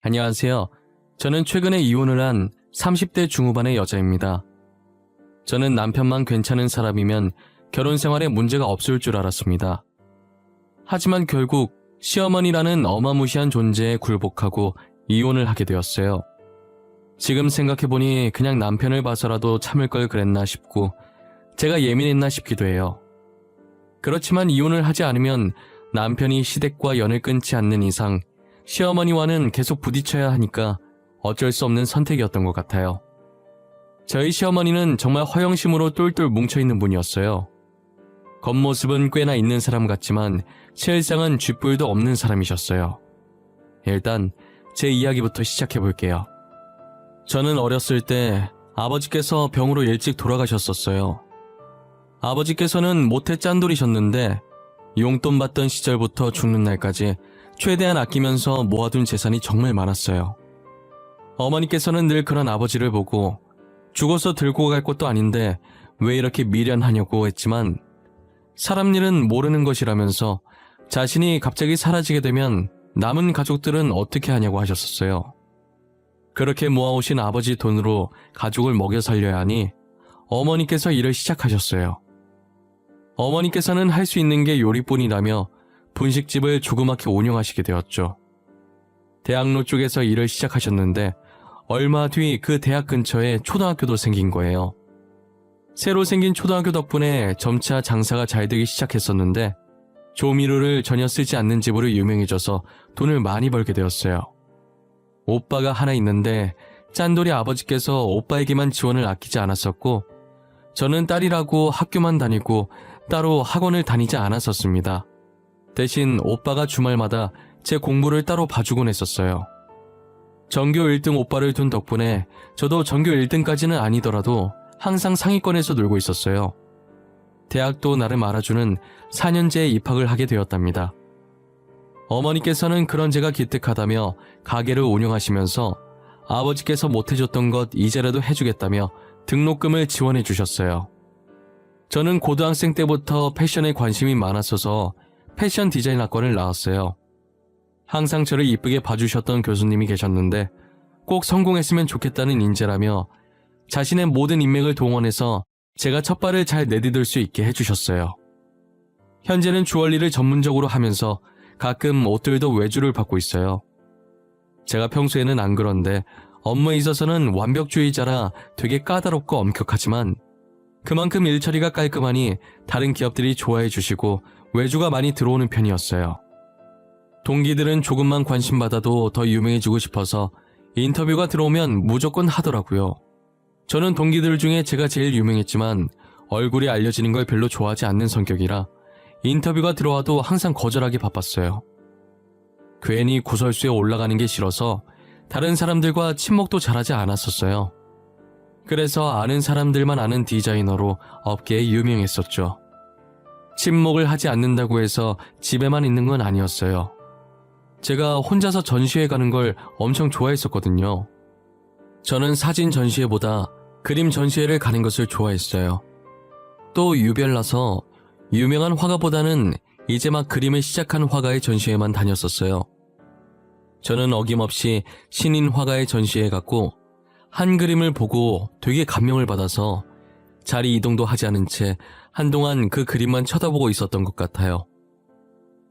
안녕하세요. 저는 최근에 이혼을 한 30대 중후반의 여자입니다. 저는 남편만 괜찮은 사람이면 결혼 생활에 문제가 없을 줄 알았습니다. 하지만 결국 시어머니라는 어마무시한 존재에 굴복하고 이혼을 하게 되었어요. 지금 생각해보니 그냥 남편을 봐서라도 참을 걸 그랬나 싶고 제가 예민했나 싶기도 해요. 그렇지만 이혼을 하지 않으면 남편이 시댁과 연을 끊지 않는 이상 시어머니와는 계속 부딪혀야 하니까 어쩔 수 없는 선택이었던 것 같아요. 저희 시어머니는 정말 허영심으로 똘똘 뭉쳐있는 분이었어요. 겉모습은 꽤나 있는 사람 같지만 실상은 쥐뿔도 없는 사람이셨어요. 일단 제 이야기부터 시작해볼게요. 저는 어렸을 때 아버지께서 병으로 일찍 돌아가셨었어요. 아버지께서는 모태 짠돌이셨는데 용돈 받던 시절부터 죽는 날까지 최대한 아끼면서 모아둔 재산이 정말 많았어요. 어머니께서는 늘 그런 아버지를 보고 죽어서 들고 갈 것도 아닌데 왜 이렇게 미련하냐고 했지만 사람 일은 모르는 것이라면서 자신이 갑자기 사라지게 되면 남은 가족들은 어떻게 하냐고 하셨었어요. 그렇게 모아오신 아버지 돈으로 가족을 먹여 살려야 하니 어머니께서 일을 시작하셨어요. 어머니께서는 할 수 있는 게 요리뿐이라며 분식집을 조그맣게 운영하시게 되었죠. 대학로 쪽에서 일을 시작하셨는데 얼마 뒤 그 대학 근처에 초등학교도 생긴 거예요. 새로 생긴 초등학교 덕분에 점차 장사가 잘 되기 시작했었는데 조미료를 전혀 쓰지 않는 집으로 유명해져서 돈을 많이 벌게 되었어요. 오빠가 하나 있는데 짠돌이 아버지께서 오빠에게만 지원을 아끼지 않았었고 저는 딸이라고 학교만 다니고 따로 학원을 다니지 않았었습니다. 대신 오빠가 주말마다 제 공부를 따로 봐주곤 했었어요. 전교 1등 오빠를 둔 덕분에 저도 전교 1등까지는 아니더라도 항상 상위권에서 놀고 있었어요. 대학도 나름 알아주는 4년제에 입학을 하게 되었답니다. 어머니께서는 그런 제가 기특하다며 가게를 운영하시면서 아버지께서 못해줬던 것 이제라도 해주겠다며 등록금을 지원해 주셨어요. 저는 고등학생 때부터 패션에 관심이 많았어서 패션 디자인 학과를 나왔어요. 항상 저를 이쁘게 봐주셨던 교수님이 계셨는데 꼭 성공했으면 좋겠다는 인재라며 자신의 모든 인맥을 동원해서 제가 첫발을 잘 내디딜 수 있게 해주셨어요. 현재는 주얼리를 전문적으로 하면서 가끔 옷들도 외주를 받고 있어요. 제가 평소에는 안 그런데 업무에 있어서는 완벽주의자라 되게 까다롭고 엄격하지만 그만큼 일처리가 깔끔하니 다른 기업들이 좋아해 주시고 외주가 많이 들어오는 편이었어요. 동기들은 조금만 관심받아도 더 유명해지고 싶어서 인터뷰가 들어오면 무조건 하더라고요. 저는 동기들 중에 제가 제일 유명했지만 얼굴이 알려지는 걸 별로 좋아하지 않는 성격이라 인터뷰가 들어와도 항상 거절하기 바빴어요. 괜히 구설수에 올라가는 게 싫어서 다른 사람들과 친목도 잘하지 않았었어요. 그래서 아는 사람들만 아는 디자이너로 업계에 유명했었죠. 친목을 하지 않는다고 해서 집에만 있는 건 아니었어요. 제가 혼자서 전시회 가는 걸 엄청 좋아했었거든요. 저는 사진 전시회보다 그림 전시회를 가는 것을 좋아했어요. 또 유별나서 유명한 화가보다는 이제 막 그림을 시작한 화가의 전시회만 다녔었어요. 저는 어김없이 신인 화가의 전시회에 갔고 한 그림을 보고 되게 감명을 받아서 자리 이동도 하지 않은 채 한동안 그 그림만 쳐다보고 있었던 것 같아요.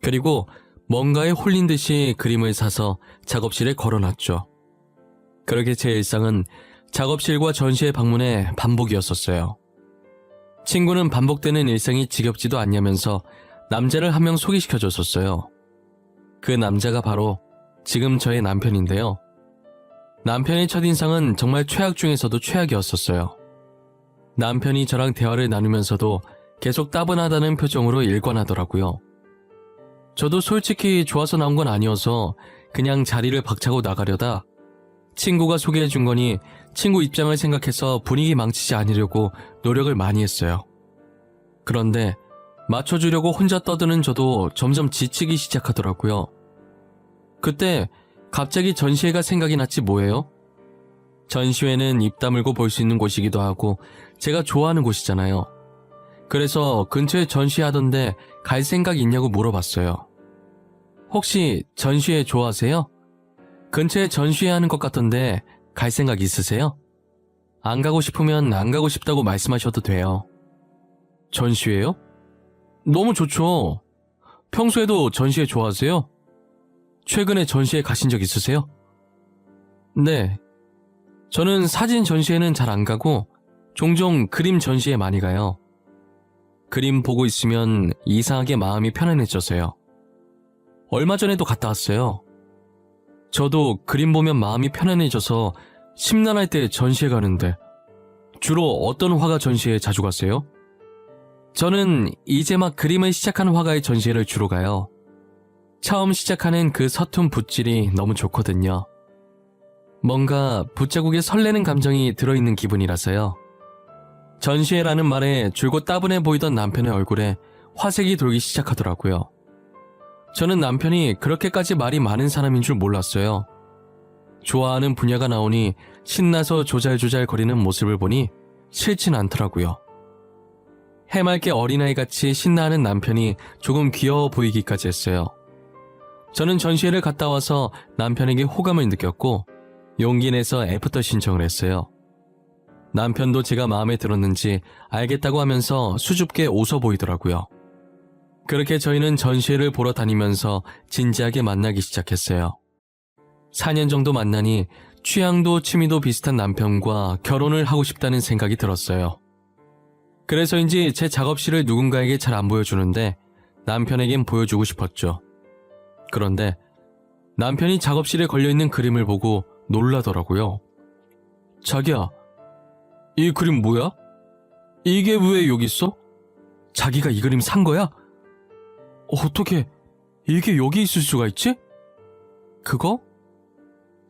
그리고 뭔가에 홀린 듯이 그림을 사서 작업실에 걸어놨죠. 그렇게 제 일상은 작업실과 전시회 방문의 반복이었었어요. 친구는 반복되는 일상이 지겹지도 않냐면서 남자를 한 명 소개시켜줬었어요. 그 남자가 바로 지금 저의 남편인데요. 남편의 첫인상은 정말 최악 중에서도 최악이었었어요. 남편이 저랑 대화를 나누면서도 계속 따분하다는 표정으로 일관하더라고요. 저도 솔직히 좋아서 나온 건 아니어서 그냥 자리를 박차고 나가려다 친구가 소개해준 거니 친구 입장을 생각해서 분위기 망치지 않으려고 노력을 많이 했어요. 그런데 맞춰주려고 혼자 떠드는 저도 점점 지치기 시작하더라고요. 그때 갑자기 전시회가 생각이 났지 뭐예요? 전시회는 입 다물고 볼 수 있는 곳이기도 하고 제가 좋아하는 곳이잖아요. 그래서 근처에 전시하던데 갈 생각 있냐고 물어봤어요. 혹시 전시회 좋아하세요? 근처에 전시회하는 것 같던데 갈 생각 있으세요? 안 가고 싶으면 안 가고 싶다고 말씀하셔도 돼요. 전시회요? 너무 좋죠. 평소에도 전시회 좋아하세요? 최근에 전시회 가신 적 있으세요? 네. 저는 사진 전시회는 잘 안 가고 종종 그림 전시회 많이 가요. 그림 보고 있으면 이상하게 마음이 편안해져서요. 얼마 전에도 갔다 왔어요. 저도 그림 보면 마음이 편안해져서 심란할 때 전시회 가는데 주로 어떤 화가 전시회에 자주 가세요? 저는 이제 막 그림을 시작한 화가의 전시회를 주로 가요. 처음 시작하는 그 서툰 붓질이 너무 좋거든요. 뭔가 붓자국에 설레는 감정이 들어있는 기분이라서요. 전시회라는 말에 줄곧 따분해 보이던 남편의 얼굴에 화색이 돌기 시작하더라고요. 저는 남편이 그렇게까지 말이 많은 사람인 줄 몰랐어요. 좋아하는 분야가 나오니 신나서 조잘조잘 거리는 모습을 보니 싫진 않더라고요. 해맑게 어린아이같이 신나하는 남편이 조금 귀여워 보이기까지 했어요. 저는 전시회를 갔다 와서 남편에게 호감을 느꼈고 용기 내서 애프터 신청을 했어요. 남편도 제가 마음에 들었는지 알겠다고 하면서 수줍게 웃어 보이더라고요. 그렇게 저희는 전시회를 보러 다니면서 진지하게 만나기 시작했어요. 4년 정도 만나니 취향도 취미도 비슷한 남편과 결혼을 하고 싶다는 생각이 들었어요. 그래서인지 제 작업실을 누군가에게 잘 안 보여주는데 남편에겐 보여주고 싶었죠. 그런데 남편이 작업실에 걸려있는 그림을 보고 놀라더라고요. 자기야, 이 그림 뭐야? 이게 왜 여기 있어? 자기가 이 그림 산 거야? 어떻게 이게 여기 있을 수가 있지? 그거?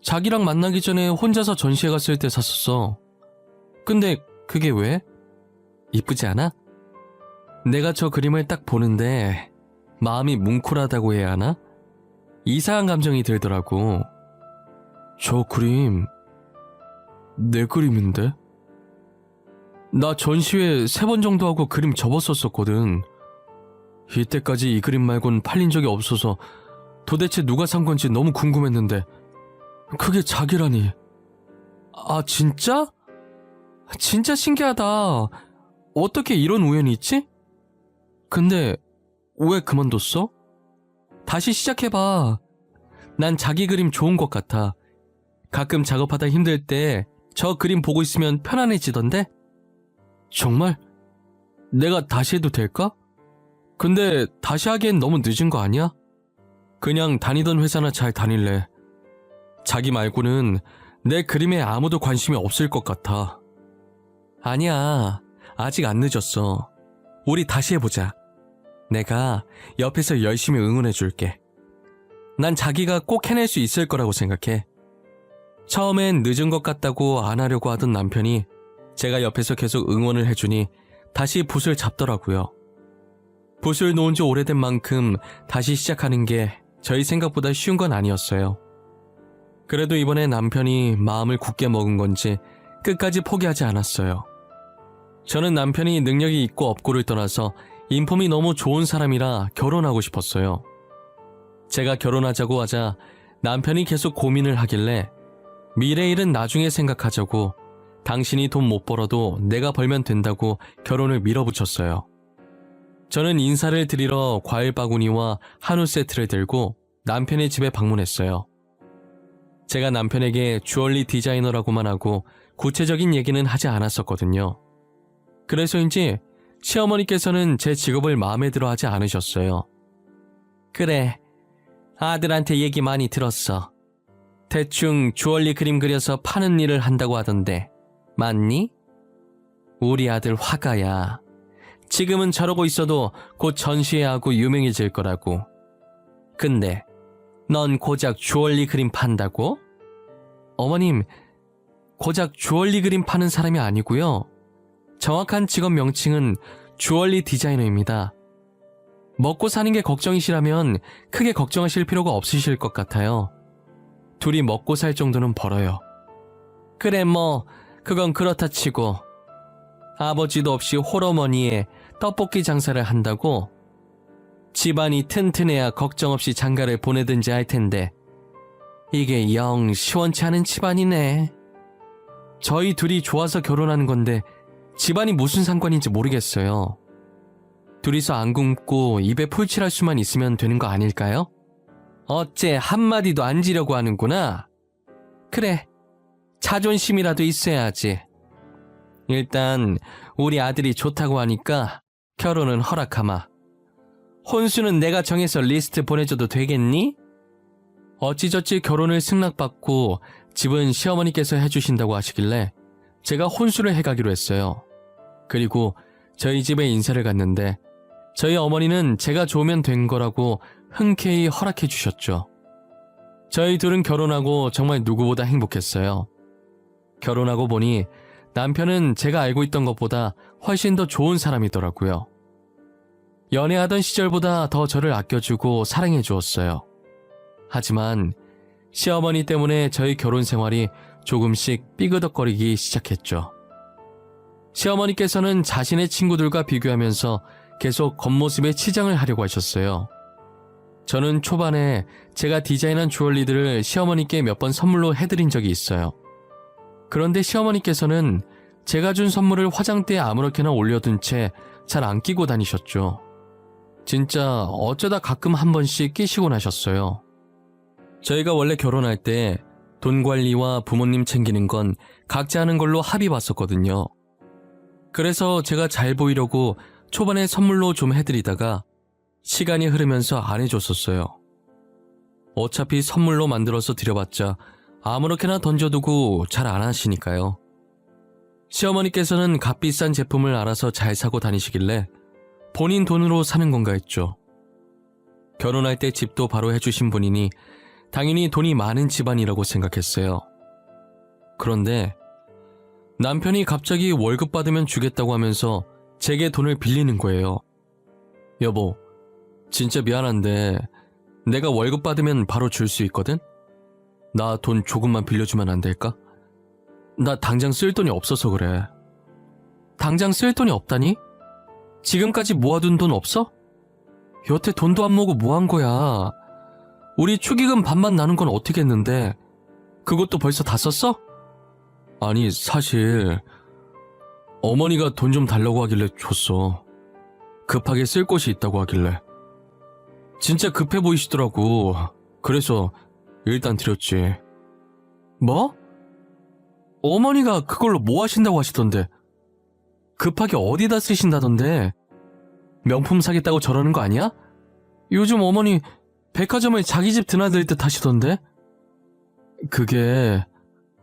자기랑 만나기 전에 혼자서 전시회 갔을 때 샀었어. 근데 그게 왜? 이쁘지 않아? 내가 저 그림을 딱 보는데 마음이 뭉클하다고 해야 하나? 이상한 감정이 들더라고. 저 그림 내 그림인데? 나 전시회 3번 정도 하고 그림 접었었거든. 이때까지 이 그림 말곤 팔린 적이 없어서 도대체 누가 산 건지 너무 궁금했는데 그게 자기라니. 아, 진짜? 진짜 신기하다. 어떻게 이런 우연이 있지? 근데 왜 그만뒀어? 다시 시작해봐. 난 자기 그림 좋은 것 같아. 가끔 작업하다 힘들 때 저 그림 보고 있으면 편안해지던데? 정말? 내가 다시 해도 될까? 근데 다시 하기엔 너무 늦은 거 아니야? 그냥 다니던 회사나 잘 다닐래. 자기 말고는 내 그림에 아무도 관심이 없을 것 같아. 아니야, 아직 안 늦었어. 우리 다시 해보자. 내가 옆에서 열심히 응원해줄게. 난 자기가 꼭 해낼 수 있을 거라고 생각해. 처음엔 늦은 것 같다고 안 하려고 하던 남편이 제가 옆에서 계속 응원을 해주니 다시 붓을 잡더라고요. 붓을 놓은 지 오래된 만큼 다시 시작하는 게 저희 생각보다 쉬운 건 아니었어요. 그래도 이번에 남편이 마음을 굳게 먹은 건지 끝까지 포기하지 않았어요. 저는 남편이 능력이 있고 없고를 떠나서 인품이 너무 좋은 사람이라 결혼하고 싶었어요. 제가 결혼하자고 하자 남편이 계속 고민을 하길래 미래 일은 나중에 생각하자고, 당신이 돈 못 벌어도 내가 벌면 된다고 결혼을 밀어붙였어요. 저는 인사를 드리러 과일 바구니와 한우 세트를 들고 남편의 집에 방문했어요. 제가 남편에게 주얼리 디자이너라고만 하고 구체적인 얘기는 하지 않았었거든요. 그래서인지 시어머니께서는 제 직업을 마음에 들어 하지 않으셨어요. 그래, 아들한테 얘기 많이 들었어. 대충 주얼리 그림 그려서 파는 일을 한다고 하던데 맞니? 우리 아들 화가야. 지금은 저러고 있어도 곧 전시회하고 유명해질 거라고. 근데 넌 고작 주얼리 그림 판다고? 어머님, 고작 주얼리 그림 파는 사람이 아니고요. 정확한 직업 명칭은 주얼리 디자이너입니다. 먹고 사는 게 걱정이시라면 크게 걱정하실 필요가 없으실 것 같아요. 둘이 먹고 살 정도는 벌어요. 그래 뭐 그건 그렇다 치고 아버지도 없이 홀어머니에 떡볶이 장사를 한다고? 집안이 튼튼해야 걱정 없이 장가를 보내든지 할 텐데 이게 영 시원치 않은 집안이네. 저희 둘이 좋아서 결혼하는 건데 집안이 무슨 상관인지 모르겠어요. 둘이서 안 굶고 입에 풀칠할 수만 있으면 되는 거 아닐까요? 어째 한마디도 안 지려고 하는구나. 그래, 자존심이라도 있어야지. 일단 우리 아들이 좋다고 하니까 결혼은 허락하마. 혼수는 내가 정해서 리스트 보내줘도 되겠니? 어찌저찌 결혼을 승낙받고 집은 시어머니께서 해주신다고 하시길래 제가 혼수를 해가기로 했어요. 그리고 저희 집에 인사를 갔는데 저희 어머니는 제가 좋으면 된 거라고 흔쾌히 허락해 주셨죠. 저희 둘은 결혼하고 정말 누구보다 행복했어요. 결혼하고 보니 남편은 제가 알고 있던 것보다 훨씬 더 좋은 사람이더라고요. 연애하던 시절보다 더 저를 아껴주고 사랑해 주었어요. 하지만 시어머니 때문에 저희 결혼 생활이 조금씩 삐그덕거리기 시작했죠. 시어머니께서는 자신의 친구들과 비교하면서 계속 겉모습에 치장을 하려고 하셨어요. 저는 초반에 제가 디자인한 주얼리들을 시어머니께 몇 번 선물로 해드린 적이 있어요. 그런데 시어머니께서는 제가 준 선물을 화장대에 아무렇게나 올려둔 채 잘 안 끼고 다니셨죠. 진짜 어쩌다 가끔 한 번씩 끼시곤 하셨어요. 저희가 원래 결혼할 때 돈 관리와 부모님 챙기는 건 각자 하는 걸로 합의 봤었거든요. 그래서 제가 잘 보이려고 초반에 선물로 좀 해드리다가 시간이 흐르면서 안 해줬었어요. 어차피 선물로 만들어서 드려봤자 아무렇게나 던져두고 잘 안 하시니까요. 시어머니께서는 값비싼 제품을 알아서 잘 사고 다니시길래 본인 돈으로 사는 건가 했죠. 결혼할 때 집도 바로 해주신 분이니 당연히 돈이 많은 집안이라고 생각했어요. 그런데 남편이 갑자기 월급 받으면 주겠다고 하면서 제게 돈을 빌리는 거예요. 여보, 진짜 미안한데 내가 월급 받으면 바로 줄 수 있거든? 나 돈 조금만 빌려주면 안 될까? 나 당장 쓸 돈이 없어서 그래. 당장 쓸 돈이 없다니? 지금까지 모아둔 돈 없어? 여태 돈도 안 모으고 뭐 한 거야? 우리 축의금 반만 나는 건 어떻게 했는데 그것도 벌써 다 썼어? 아니, 사실 어머니가 돈 좀 달라고 하길래 줬어. 급하게 쓸 곳이 있다고 하길래. 진짜 급해 보이시더라고. 그래서 일단 드렸지. 뭐? 어머니가 그걸로 뭐 하신다고 하시던데. 급하게 어디다 쓰신다던데. 명품 사겠다고 저러는 거 아니야? 요즘 어머니 백화점을 자기 집 드나들 듯 하시던데. 그게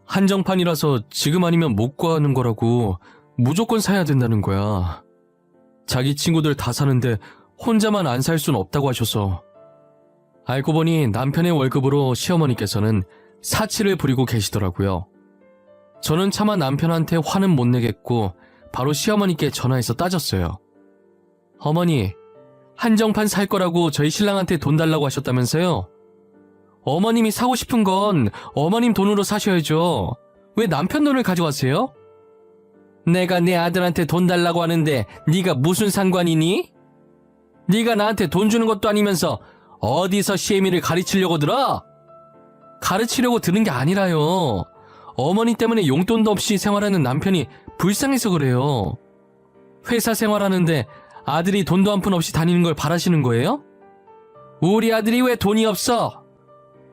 한정판이라서 지금 아니면 못 구하는 거라고 무조건 사야 된다는 거야. 자기 친구들 다 사는데 혼자만 안 살 순 없다고 하셔서. 알고 보니 남편의 월급으로 시어머니께서는 사치를 부리고 계시더라고요. 저는 차마 남편한테 화는 못 내겠고 바로 시어머니께 전화해서 따졌어요. 어머니, 한정판 살 거라고 저희 신랑한테 돈 달라고 하셨다면서요? 어머님이 사고 싶은 건 어머님 돈으로 사셔야죠. 왜 남편 돈을 가져가세요? 내가 내 아들한테 돈 달라고 하는데 네가 무슨 상관이니? 네가 나한테 돈 주는 것도 아니면서 어디서 시애미를 가르치려고 들어? 가르치려고 드는 게 아니라요. 어머니 때문에 용돈도 없이 생활하는 남편이 불쌍해서 그래요. 회사 생활하는데 아들이 돈도 한 푼 없이 다니는 걸 바라시는 거예요? 우리 아들이 왜 돈이 없어?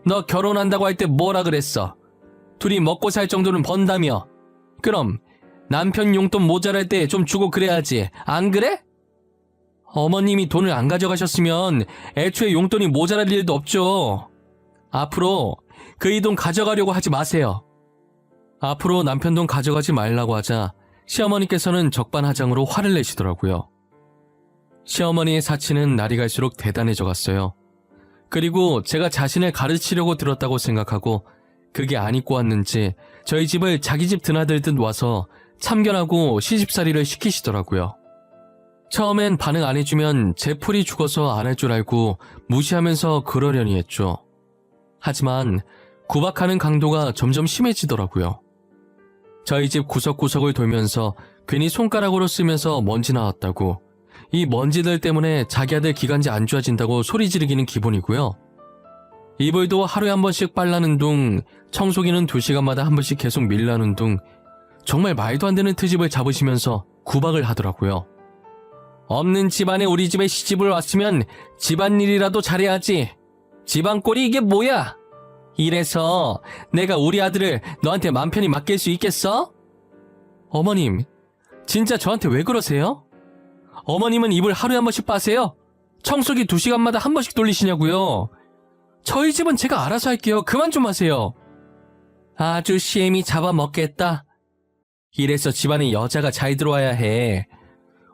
너 결혼한다고 할 때 뭐라 그랬어? 둘이 먹고 살 정도는 번다며. 그럼 남편 용돈 모자랄 때 좀 주고 그래야지. 안 그래? 어머님이 돈을 안 가져가셨으면 애초에 용돈이 모자랄 일도 없죠. 앞으로 그이 돈 가져가려고 하지 마세요. 앞으로 남편 돈 가져가지 말라고 하자 시어머니께서는 적반하장으로 화를 내시더라고요. 시어머니의 사치는 날이 갈수록 대단해져 갔어요. 그리고 제가 자신을 가르치려고 들었다고 생각하고 그게 안 입고 왔는지 저희 집을 자기 집 드나들듯 와서 참견하고 시집살이를 시키시더라고요. 처음엔 반응 안 해주면 제 풀이 죽어서 안 할 줄 알고 무시하면서 그러려니 했죠. 하지만 구박하는 강도가 점점 심해지더라고요. 저희 집 구석구석을 돌면서 괜히 손가락으로 쓰면서 먼지 나왔다고, 이 먼지들 때문에 자기 아들 기관지 안 좋아진다고 소리 지르기는 기본이고요. 이불도 하루에 한 번씩 빨라는 둥, 청소기는 2시간마다 한 번씩 계속 밀라는 둥, 정말 말도 안 되는 트집을 잡으시면서 구박을 하더라고요. 없는 집안에 우리 집에 시집을 왔으면 집안일이라도 잘해야지. 집안꼴이 이게 뭐야? 이래서 내가 우리 아들을 너한테 맘 편히 맡길 수 있겠어? 어머님, 진짜 저한테 왜 그러세요? 어머님은 이불 하루에 한 번씩 빠세요? 청소기 2시간마다 한 번씩 돌리시냐고요? 저희 집은 제가 알아서 할게요. 그만 좀 하세요. 아주 시엠이 잡아먹겠다. 이래서 집안에 여자가 잘 들어와야 해.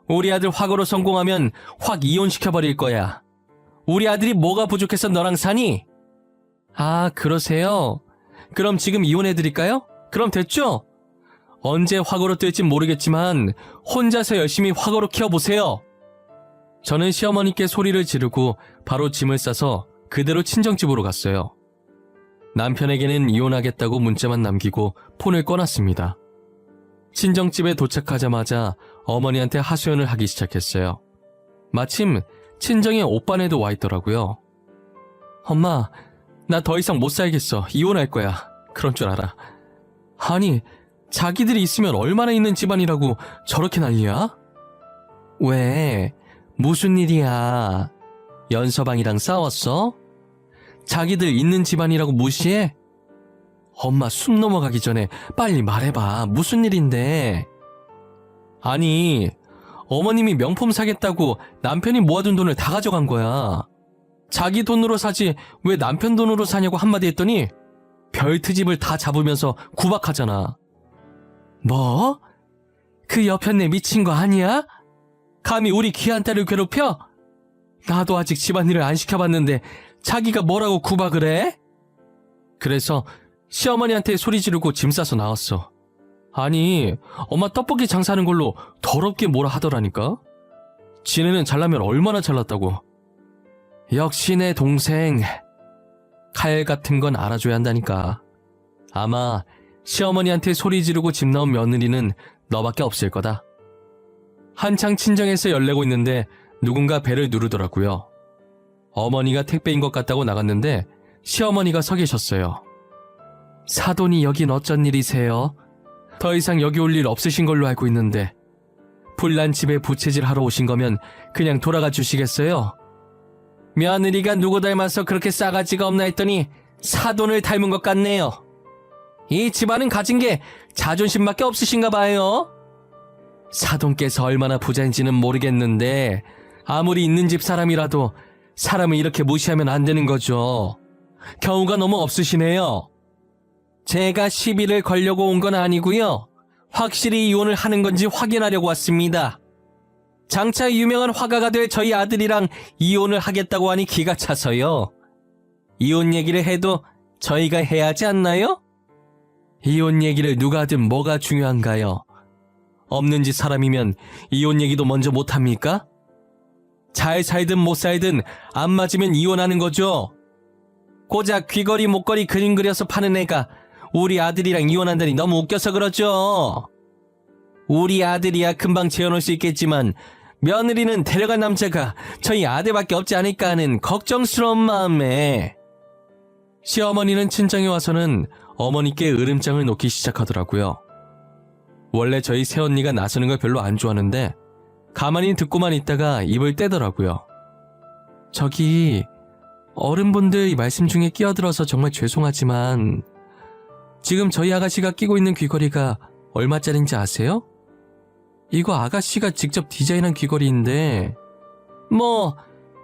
우리 아들 화고로 성공하면 확 이혼시켜버릴 거야. 우리 아들이 뭐가 부족해서 너랑 사니? 아, 그러세요? 그럼 지금 이혼해드릴까요? 그럼 됐죠? 언제 화고로 뜰진 모르겠지만 혼자서 열심히 화고로 키워보세요. 저는 시어머니께 소리를 지르고 바로 짐을 싸서 그대로 친정집으로 갔어요. 남편에게는 이혼하겠다고 문자만 남기고 폰을 꺼놨습니다. 친정집에 도착하자마자 어머니한테 하소연을 하기 시작했어요. 마침 친정에 오빠네도 와 있더라고요. 엄마, 나 더 이상 못 살겠어. 이혼할 거야. 그런 줄 알아. 아니, 자기들이 있으면 얼마나 있는 집안이라고 저렇게 난리야? 왜? 무슨 일이야? 연서방이랑 싸웠어? 자기들 있는 집안이라고 무시해? 엄마, 숨 넘어가기 전에 빨리 말해봐. 무슨 일인데? 아니, 어머님이 명품 사겠다고 남편이 모아둔 돈을 다 가져간 거야. 자기 돈으로 사지 왜 남편 돈으로 사냐고 한마디 했더니 별트집을 다 잡으면서 구박하잖아. 뭐? 그 여편네 미친 거 아니야? 감히 우리 귀한 딸을 괴롭혀? 나도 아직 집안일을 안 시켜봤는데 자기가 뭐라고 구박을 해? 그래서 시어머니한테 소리 지르고 짐 싸서 나왔어. 아니, 엄마 떡볶이 장사하는 걸로 더럽게 뭐라 하더라니까? 지네는 잘나면 얼마나 잘났다고. 역시 내 동생. 칼 같은 건 알아줘야 한다니까. 아마 시어머니한테 소리 지르고 집 나온 며느리는 너밖에 없을 거다. 한창 친정에서 열내고 있는데 누군가 배를 누르더라고요. 어머니가 택배인 것 같다고 나갔는데 시어머니가 서 계셨어요. 사돈이 여긴 어쩐 일이세요? 더 이상 여기 올 일 없으신 걸로 알고 있는데 불난 집에 부채질 하러 오신 거면 그냥 돌아가 주시겠어요? 며느리가 누구 닮아서 그렇게 싸가지가 없나 했더니 사돈을 닮은 것 같네요. 이 집안은 가진 게 자존심밖에 없으신가 봐요. 사돈께서 얼마나 부자인지는 모르겠는데 아무리 있는 집 사람이라도 사람을 이렇게 무시하면 안 되는 거죠. 경우가 너무 없으시네요. 제가 시비를 걸려고 온 건 아니고요. 확실히 이혼을 하는 건지 확인하려고 왔습니다. 장차 유명한 화가가 될 저희 아들이랑 이혼을 하겠다고 하니 기가 차서요. 이혼 얘기를 해도 저희가 해야 하지 않나요? 이혼 얘기를 누가 하든 뭐가 중요한가요? 없는 집 사람이면 이혼 얘기도 먼저 못합니까? 잘 살든 못 살든 안 맞으면 이혼하는 거죠. 고작 귀걸이 목걸이 그림 그려서 파는 애가 우리 아들이랑 이혼한다니 너무 웃겨서 그러죠. 우리 아들이야 금방 재혼할 수 있겠지만 며느리는 데려간 남자가 저희 아들밖에 없지 않을까 하는 걱정스러운 마음에. 시어머니는 친정에 와서는 어머니께 으름장을 놓기 시작하더라고요. 원래 저희 새언니가 나서는 걸 별로 안 좋아하는데 가만히 듣고만 있다가 입을 떼더라고요. 저기 어른분들 말씀 중에 끼어들어서 정말 죄송하지만 지금 저희 아가씨가 끼고 있는 귀걸이가 얼마짜린지 아세요? 이거 아가씨가 직접 디자인한 귀걸이인데 뭐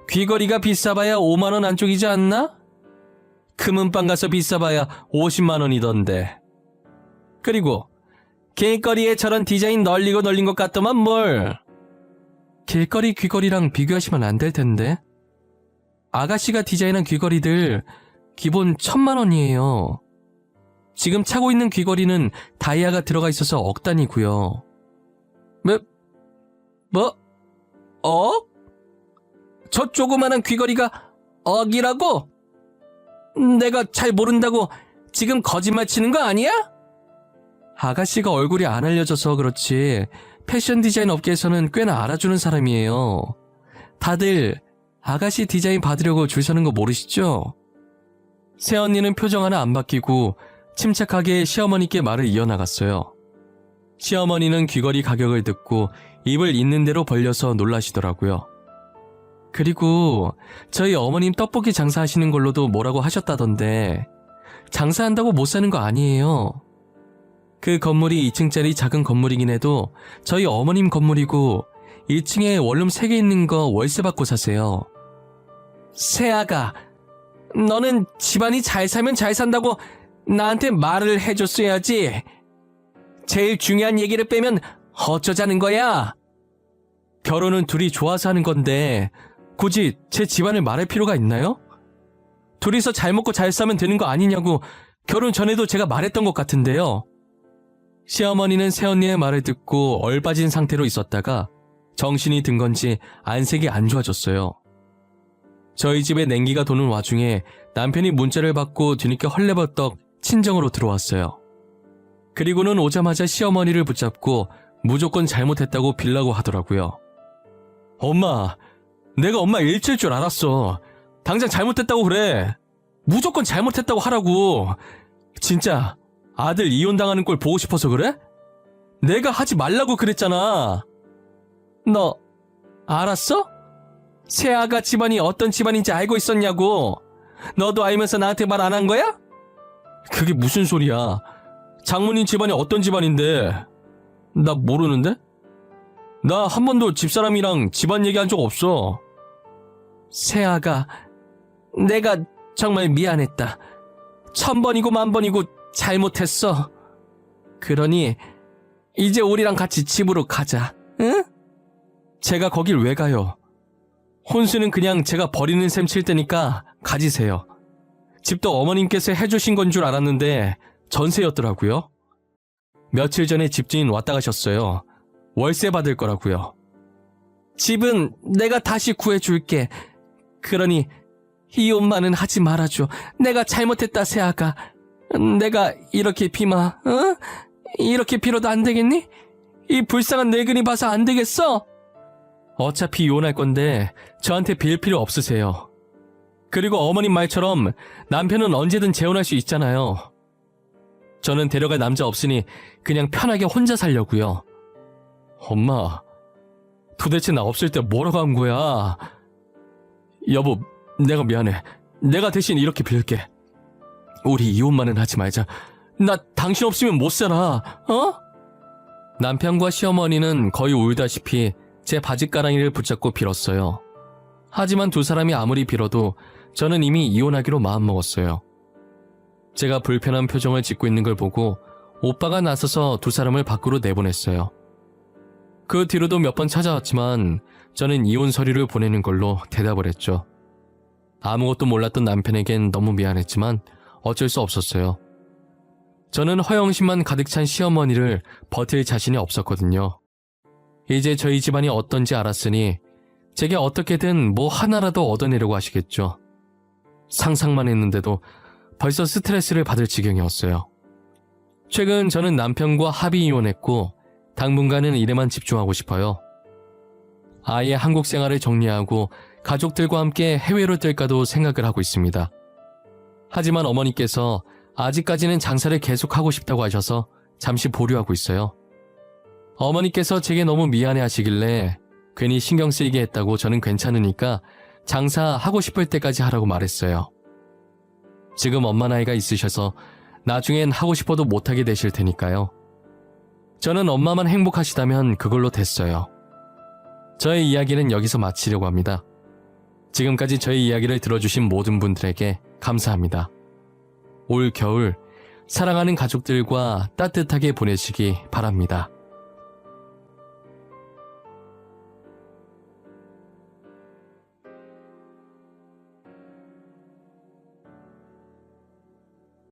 귀걸이가 비싸봐야 5만 원 안쪽이지 않나? 금은방 가서 비싸봐야 50만 원이던데. 그리고 길거리에 저런 디자인 널리고 널린 것 같더만 뭘. 길거리 귀걸이랑 비교하시면 안 될 텐데. 아가씨가 디자인한 귀걸이들 기본 1,000만 원이에요. 지금 차고 있는 귀걸이는 다이아가 들어가 있어서 억 단위고요. 억? 저 조그만한 귀걸이가 억이라고? 내가 잘 모른다고 지금 거짓말 치는 거 아니야? 아가씨가 얼굴이 안 알려져서 그렇지 패션 디자인 업계에서는 꽤나 알아주는 사람이에요. 다들 아가씨 디자인 받으려고 줄 서는 거 모르시죠? 새언니는 표정 하나 안 바뀌고 침착하게 시어머니께 말을 이어나갔어요. 시어머니는 귀걸이 가격을 듣고 입을 있는 대로 벌려서 놀라시더라고요. 그리고 저희 어머님 떡볶이 장사하시는 걸로도 뭐라고 하셨다던데 장사한다고 못 사는 거 아니에요. 그 건물이 2층짜리 작은 건물이긴 해도 저희 어머님 건물이고 1층에 원룸 3개 있는 거 월세 받고 사세요. 세아가, 너는 집안이 잘 살면 잘 산다고 나한테 말을 해줬어야지. 제일 중요한 얘기를 빼면 어쩌자는 거야? 결혼은 둘이 좋아서 하는 건데 굳이 제 집안을 말할 필요가 있나요? 둘이서 잘 먹고 잘 사면 되는 거 아니냐고 결혼 전에도 제가 말했던 것 같은데요. 시어머니는 새언니의 말을 듣고 얼빠진 상태로 있었다가 정신이 든 건지 안색이 안 좋아졌어요. 저희 집에 냉기가 도는 와중에 남편이 문자를 받고 뒤늦게 헐레벌떡 친정으로 들어왔어요. 그리고는 오자마자 시어머니를 붙잡고 무조건 잘못했다고 빌라고 하더라고요. 엄마, 내가 엄마 일칠 줄 알았어. 당장 잘못했다고 그래. 무조건 잘못했다고 하라고. 진짜 아들 이혼당하는 꼴 보고 싶어서 그래? 내가 하지 말라고 그랬잖아. 너 알았어? 세아가 집안이 어떤 집안인지 알고 있었냐고. 너도 알면서 나한테 말 안 한 거야? 그게 무슨 소리야. 장모님 집안이 어떤 집안인데. 나 모르는데? 나 한 번도 집사람이랑 집안 얘기한 적 없어. 세아가, 내가 정말 미안했다. 1000번이고 10,000번이고 잘못했어. 그러니 이제 우리랑 같이 집으로 가자. 응? 제가 거길 왜 가요? 혼수는 그냥 제가 버리는 셈 칠 테니까 가지세요. 집도 어머님께서 해주신 건 줄 알았는데 전세였더라고요. 며칠 전에 집주인 왔다 가셨어요. 월세 받을 거라고요. 집은 내가 다시 구해줄게. 그러니 이혼만은 하지 말아줘. 내가 잘못했다, 세아가. 내가 이렇게 비마, 어? 이렇게 빌어도 안 되겠니? 이 불쌍한 늙은이 봐서 안 되겠어? 어차피 이혼할 건데 저한테 빌 필요 없으세요. 그리고 어머님 말처럼 남편은 언제든 재혼할 수 있잖아요. 저는 데려갈 남자 없으니 그냥 편하게 혼자 살려고요. 엄마, 도대체 나 없을 때 뭐라고 한 거야? 여보, 내가 미안해. 내가 대신 이렇게 빌게. 우리 이혼만은 하지 말자. 나 당신 없으면 못 살아. 어? 남편과 시어머니는 거의 울다시피 제 바짓가랑이를 붙잡고 빌었어요. 하지만 두 사람이 아무리 빌어도 저는 이미 이혼하기로 마음먹었어요. 제가 불편한 표정을 짓고 있는 걸 보고 오빠가 나서서 두 사람을 밖으로 내보냈어요. 그 뒤로도 몇 번 찾아왔지만 저는 이혼 서류를 보내는 걸로 대답을 했죠. 아무것도 몰랐던 남편에겐 너무 미안했지만 어쩔 수 없었어요. 저는 허영심만 가득 찬 시어머니를 버틸 자신이 없었거든요. 이제 저희 집안이 어떤지 알았으니 제게 어떻게든 뭐 하나라도 얻어내려고 하시겠죠. 상상만 했는데도 벌써 스트레스를 받을 지경이었어요. 최근 저는 남편과 합의 이혼했고 당분간은 일에만 집중하고 싶어요. 아예 한국 생활을 정리하고 가족들과 함께 해외로 뜰까도 생각을 하고 있습니다. 하지만 어머니께서 아직까지는 장사를 계속하고 싶다고 하셔서 잠시 보류하고 있어요. 어머니께서 제게 너무 미안해 하시길래 괜히 신경 쓰이게 했다고 저는 괜찮으니까 장사하고 싶을 때까지 하라고 말했어요. 지금 엄마 나이가 있으셔서 나중엔 하고 싶어도 못하게 되실 테니까요. 저는 엄마만 행복하시다면 그걸로 됐어요. 저의 이야기는 여기서 마치려고 합니다. 지금까지 저의 이야기를 들어주신 모든 분들에게 감사합니다. 올 겨울 사랑하는 가족들과 따뜻하게 보내시기 바랍니다.